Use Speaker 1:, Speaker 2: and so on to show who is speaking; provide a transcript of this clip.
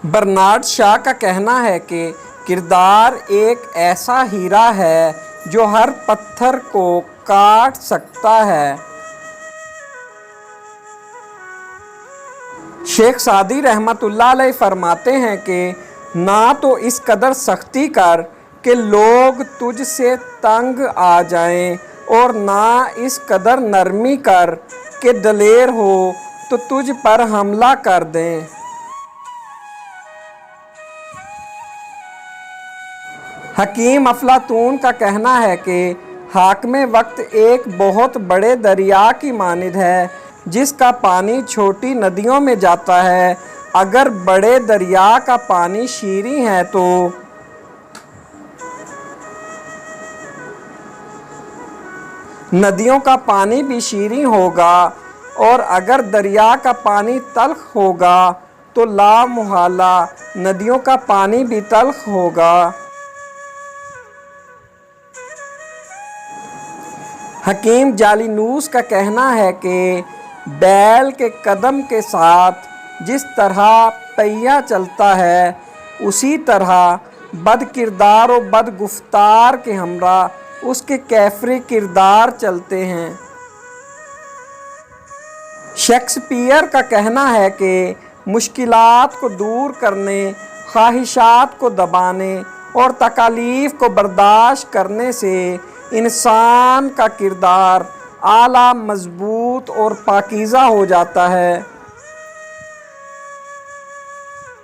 Speaker 1: Bernard شاہ کا کہنا ہے کہ کردار ایک ایسا ہیرا ہے جو ہر پتھر کو کاٹ سکتا ہے۔ شیخ سعدی رحمۃ اللہ علیہ فرماتے ہیں کہ نہ تو اس قدر سختی کر کہ لوگ تجھ سے تنگ آ جائیں، اور نہ اس قدر نرمی کر کہ دلیر ہو تو تجھ پر حملہ کر دیں۔ حکیم افلاطون کا کہنا ہے کہ حاکم وقت ایک بہت بڑے دریا کی مانند ہے جس کا پانی چھوٹی ندیوں میں جاتا ہے۔ اگر بڑے دریا کا پانی شیریں ہے تو ندیوں کا پانی بھی شیریں ہوگا، اور اگر دریا کا پانی تلخ ہوگا تو لا محالہ ندیوں کا پانی بھی تلخ ہوگا۔ حکیم جالینوس کا کہنا ہے کہ بیل کے قدم کے ساتھ جس طرح پہیہ چلتا ہے، اسی طرح بد کردار و بد گفتار کے ہمراہ اس کے کیفر کردار چلتے ہیں۔ شیکسپیئر کا کہنا ہے کہ مشکلات کو دور کرنے، خواہشات کو دبانے اور تکالیف کو برداشت کرنے سے انسان کا کردار اعلیٰ، مضبوط اور پاکیزہ ہو جاتا ہے۔